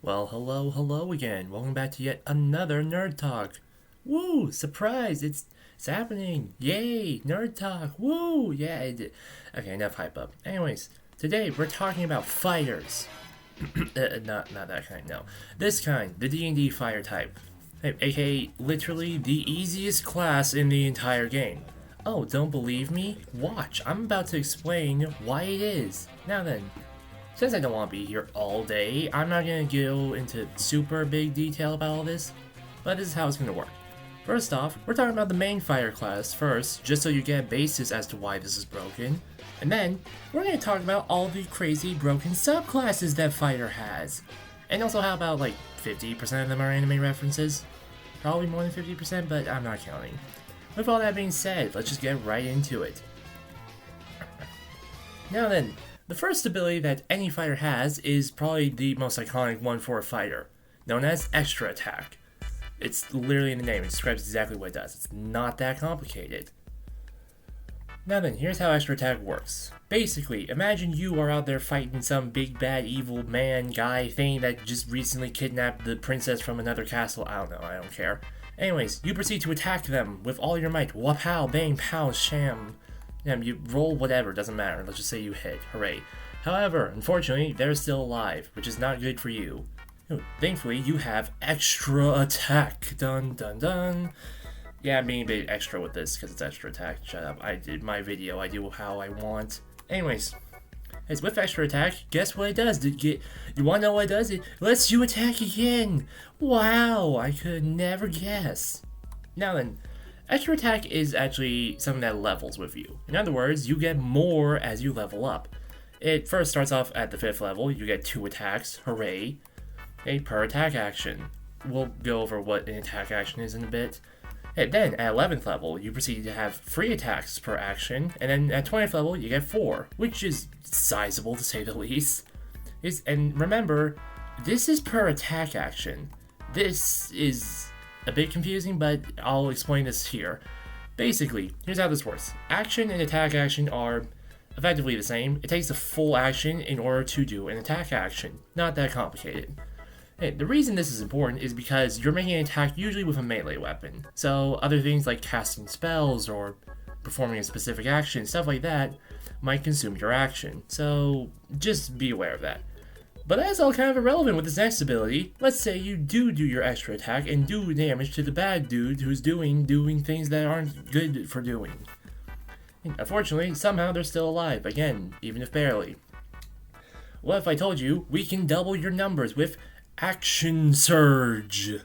Well, hello again. Welcome back to yet another Nerd Talk. Woo! Surprise! It's happening! Yay! Nerd Talk! Woo! Yeah. Okay, enough hype up. Anyways, today we're talking about fighters. Not that kind. No, this kind, the D&D fire type, aka literally the easiest class in the entire game. Oh, don't believe me? Watch. I'm about to explain why it is. Now then. Since I don't want to be here all day, I'm not going to go into super big detail about all this, but this is how it's going to work. First off, we're talking about the main fire class first, just so you get a basis as to why this is broken. And then, we're going to talk about all the crazy broken subclasses that fighter has. And also how about like 50% of them are anime references? Probably more than 50%, but I'm not counting. With all that being said, let's just get right into it. Now then, the first ability that any fighter has is probably the most iconic one for a fighter, known as Extra Attack. It's literally in the name, it describes exactly what it does. It's not that complicated. Now then, here's how Extra Attack works. Basically, imagine you are out there fighting some big bad evil man guy thing that just recently kidnapped the princess from another castle. I don't know, I don't care. Anyways, you proceed to attack them with all your might. Wapow, bang, pow, sham. Yeah, you roll whatever, doesn't matter. Let's just say you hit. Hooray. However, unfortunately, they're still alive, which is not good for you. Thankfully, you have Extra Attack. Dun dun dun. Yeah, I'm being a bit extra with this because it's Extra Attack. Shut up. I did my video. I do how I want. Anyways, as with Extra Attack, guess what it does? You want to know what it does? It lets you attack again. Wow, I could never guess. Now then, Extra Attack is actually something that levels with you. In other words, you get more as you level up. It first starts off at the 5th level, you get 2 attacks, hooray, per attack action. We'll go over what an attack action is in a bit. And then at 11th level, you proceed to have 3 attacks per action, and then at 20th level, you get 4, which is sizable to say the least. And remember, this is per attack action. This is a bit confusing, but I'll explain this here. Basically, here's how this works. Action and attack action are effectively the same. It takes a full action in order to do an attack action. Not that complicated. And the reason this is important is because you're making an attack usually with a melee weapon. So other things like casting spells or performing a specific action, stuff like that, might consume your action. So just be aware of that. But that's all kind of irrelevant with this next ability. Let's say you do your extra attack and do damage to the bad dude who's doing things that aren't good for doing. And unfortunately, somehow they're still alive, again, even if barely. What if I told you we can double your numbers with Action Surge?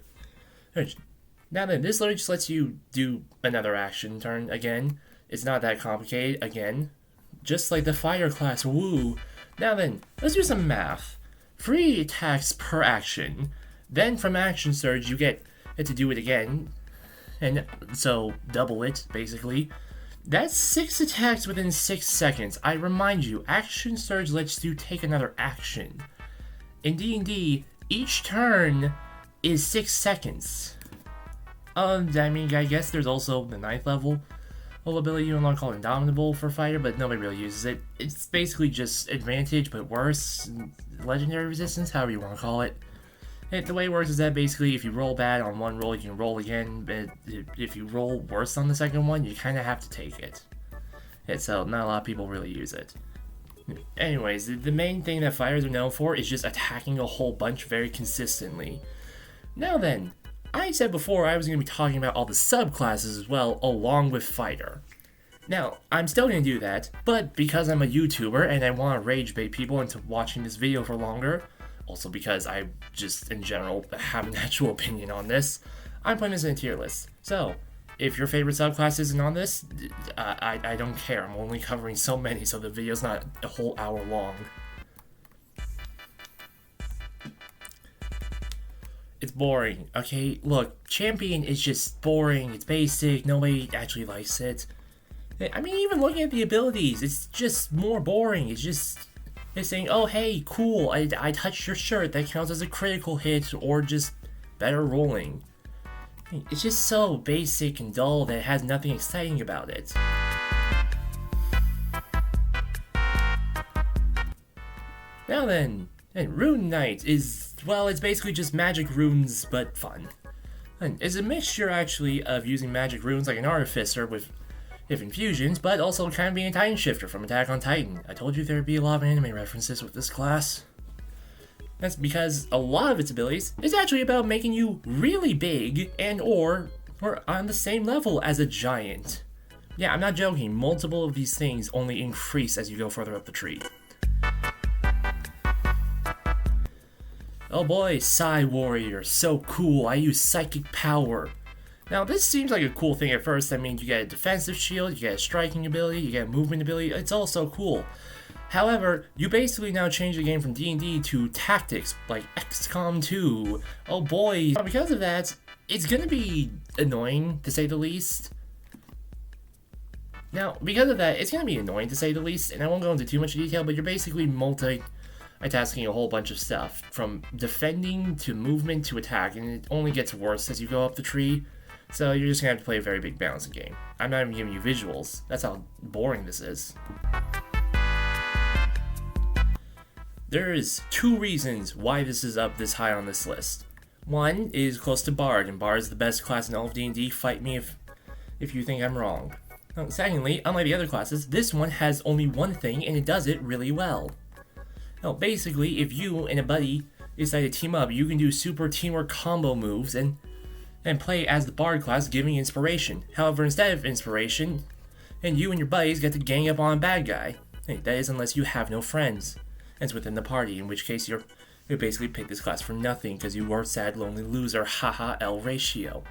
Now then, this literally just lets you do another action turn again. It's not that complicated, again. Just like the fire class, woo. Now then, let's do some math. 3 attacks per action, then from Action Surge you get it to do it again, and so double it, basically. That's 6 attacks within 6 seconds. I remind you, Action Surge lets you take another action. In D&D, each turn is 6 seconds. I guess there's also the 9th level ability you unlock called Indomitable for fighter, but nobody really uses it. It's basically just advantage, but worse. Legendary resistance, however you want to call it. The way it works is that basically if you roll bad on one roll, you can roll again, but if you roll worse on the second one, you kind of have to take it. So not a lot of people really use it. Anyways, the main thing that fighters are known for is just attacking a whole bunch very consistently. Now then, I said before I was going to be talking about all the subclasses as well, along with fighter. Now, I'm still going to do that, but because I'm a YouTuber and I want to rage bait people into watching this video for longer, also because I just, in general, have an actual opinion on this, I'm putting this in a tier list. So, if your favorite subclass isn't on this, I don't care. I'm only covering so many, so the video's not a whole hour long. It's boring, okay? Look, Champion is just boring, it's basic, nobody actually likes it. I mean, even looking at the abilities, it's just more boring. It's saying, oh hey, cool, I touched your shirt, that counts as a critical hit, or just better rolling. It's just so basic and dull that it has nothing exciting about it. Now then, And Rune Knight is well, it's basically just magic runes, but fun. And it's a mixture, actually, of using magic runes like an artificer with infusions, but also kind of being a Titan Shifter from Attack on Titan. I told you there'd be a lot of anime references with this class. That's because a lot of its abilities is actually about making you really big and or on the same level as a giant. Yeah, I'm not joking, multiple of these things only increase as you go further up the tree. Oh boy, Psy Warrior, so cool, I use psychic power. Now this seems like a cool thing at first. That means you get a defensive shield, you get a striking ability, you get a movement ability, it's all so cool. However, you basically now change the game from D&D to tactics, like XCOM 2. Oh boy, because of that, it's gonna be annoying to say the least. Now, because of that, it's gonna be annoying to say the least, and I won't go into too much detail, but you're basically multitasking a whole bunch of stuff, from defending to movement to attack, and it only gets worse as you go up the tree, so you're just gonna have to play a very big balancing game. I'm not even giving you visuals, that's how boring this is. There's two reasons why this is up this high on this list. One is close to Bard, and Bard is the best class in all of D&D, fight me if you think I'm wrong. Secondly, unlike the other classes, this one has only one thing, and it does it really well. Now, basically, if you and a buddy decide to team up, you can do super teamwork combo moves and play as the Bard class, giving inspiration. However, instead of inspiration, and you and your buddies get to gang up on a bad guy. Hey, that is unless you have no friends. It's within the party, in which case you basically picked this class for nothing because you were a sad, lonely loser, haha, L ratio.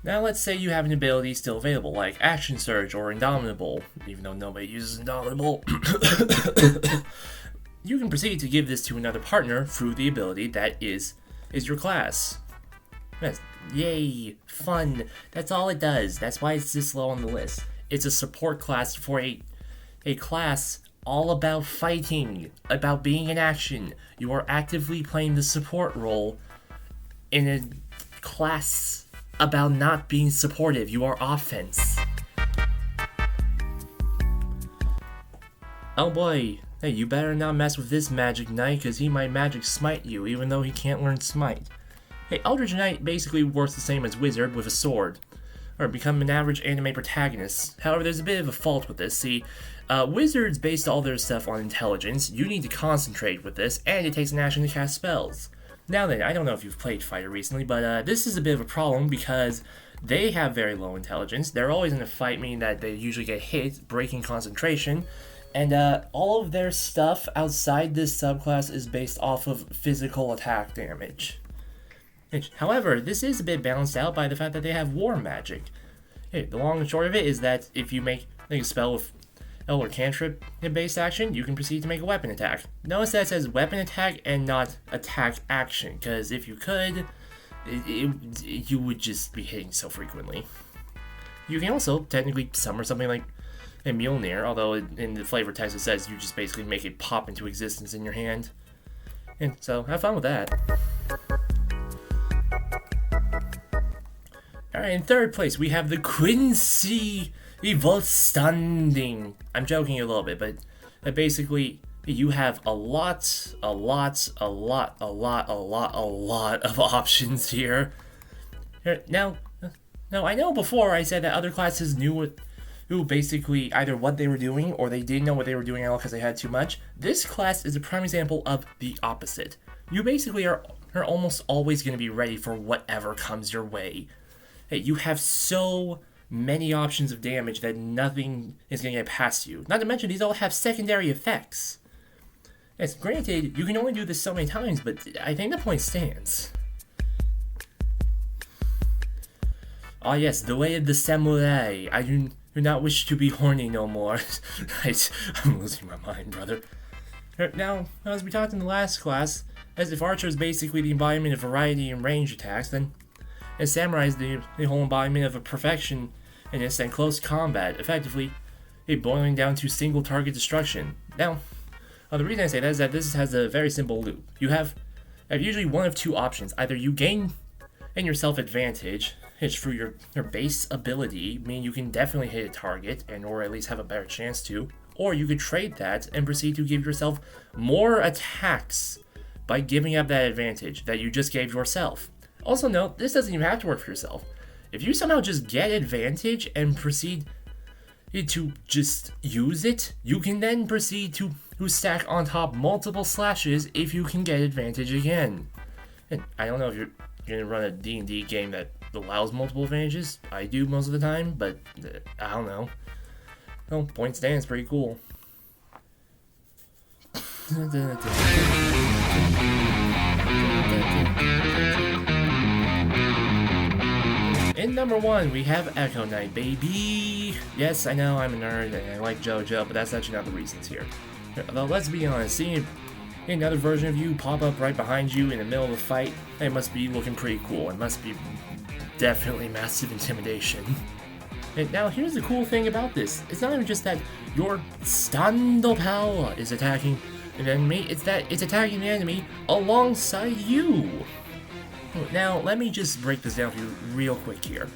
Now let's say you have an ability still available, like Action Surge or Indomitable, even though nobody uses Indomitable. You can proceed to give this to another partner through the ability that is your class. Yes, yay, fun, that's all it does, that's why it's this low on the list. It's a support class for a class all about fighting, about being in action. You are actively playing the support role in a class about not being supportive. You are offense. Oh boy, hey, you better not mess with this Magic Knight, because he might Magic Smite you, even though he can't learn Smite. Hey, Eldritch Knight basically works the same as Wizard with a sword, or become an average anime protagonist. However, there's a bit of a fault with this. See, Wizards base all their stuff on intelligence. You need to concentrate with this, and it takes an action to cast spells. Now then, I don't know if you've played Fighter recently, but this is a bit of a problem because they have very low intelligence. They're always in a fight, meaning that they usually get hit, breaking concentration, and all of their stuff outside this subclass is based off of physical attack damage. However, this is a bit balanced out by the fact that they have war magic. The long and short of it is that if you make a spell with or cantrip based action, you can proceed to make a weapon attack. Notice that it says weapon attack and not attack action, because if you could, you would just be hitting so frequently. You can also technically summon something like a Mjolnir, although in the flavor text it says you just basically make it pop into existence in your hand. And so, have fun with that. Alright, in third place we have the Quincy Standing. I'm joking a little bit, but basically you have a lot of options here. Now, I know before I said that other classes knew basically either what they were doing or they didn't know what they were doing at all because they had too much. This class is a prime example of the opposite. You basically are almost always going to be ready for whatever comes your way. Hey, you have so many options of damage that nothing is going to get past you. Not to mention, these all have secondary effects. Yes, granted, you can only do this so many times, but I think the point stands. Ah yes, the way of the samurai. I do not wish to be horny no more. I'm losing my mind, brother. Now, as we talked in the last class, as if Archer is basically the embodiment of variety and range attacks, then as Samurai is the whole embodiment of a perfection in this and close combat, effectively boiling down to single target destruction. Now, the reason I say that is that this has a very simple loop. You have usually one of two options. Either you gain in yourself advantage through your base ability, meaning you can definitely hit a target and or at least have a better chance to, or you could trade that and proceed to give yourself more attacks by giving up that advantage that you just gave yourself. Also note, this doesn't even have to work for yourself. If you somehow just get advantage and proceed to just use it, you can then proceed to stack on top multiple slashes if you can get advantage again. And I don't know if you're going to run a D&D game that allows multiple advantages. I do most of the time, but I don't know. Well, point stands pretty cool. In number 1, we have Echo Knight, baby! Yes, I know I'm a nerd and I like JoJo, but that's actually not the reasons here. Though, let's be honest, seeing another version of you pop up right behind you in the middle of a fight, it must be looking pretty cool. It must be definitely massive intimidation. And now, here's the cool thing about this. It's not even just that your stando power is attacking an enemy, it's that it's attacking the enemy alongside you. Now, let me just break this down for you real quick here.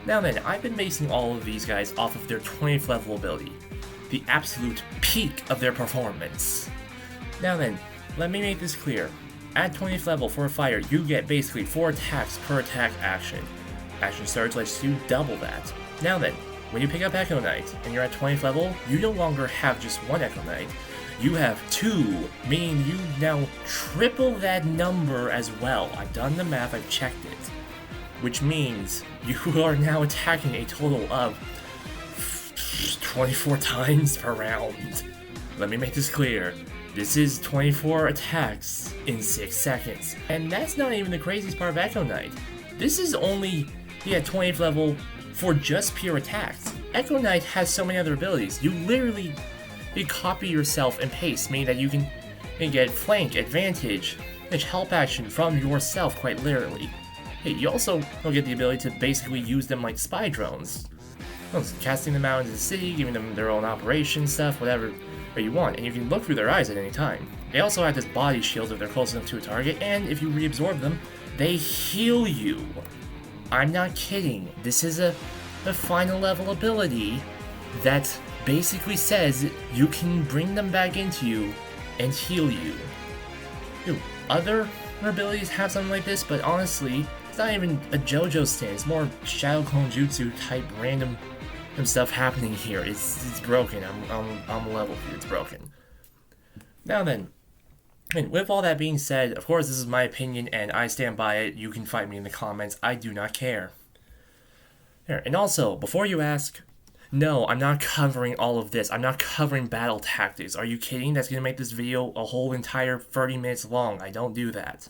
Now then, I've been basing all of these guys off of their 20th level ability, the absolute peak of their performance. Now then, let me make this clear. At 20th level for a fighter, you get basically 4 attacks per attack action. Action Surge lets you double that. Now then, when you pick up Echo Knight and you're at 20th level, you no longer have just 1 Echo Knight. You have 2, meaning you now triple that number as well. I've done the math, I've checked it. Which means you are now attacking a total of 24 times per round. Let me make this clear. This is 24 attacks in 6 seconds. And that's not even the craziest part of Echo Knight. This is only at 20th level for just pure attacks. Echo Knight has so many other abilities. You literally copy yourself and paste, meaning that you can get flank, advantage, and help action from yourself quite literally. Hey, you also will get the ability to basically use them like spy drones. Casting them out into the city, giving them their own operation stuff, whatever you want, and you can look through their eyes at any time. They also have this body shield if they're close enough to a target, and if you reabsorb them, they heal you. I'm not kidding. This is a final level ability that basically says you can bring them back into you and heal you. Other abilities have something like this, but honestly, it's not even a JoJo stand. It's more Shadow Clone Jutsu type random stuff happening here. It's broken. I'm level here. It's broken. Now then, and with all that being said, of course this is my opinion and I stand by it. You can fight me in the comments. I do not care. There. And also, before you ask, no, I'm not covering all of this. I'm not covering battle tactics. Are you kidding? That's going to make this video a whole entire 30 minutes long. I don't do that.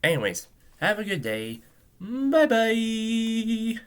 Anyways, have a good day. Bye-bye.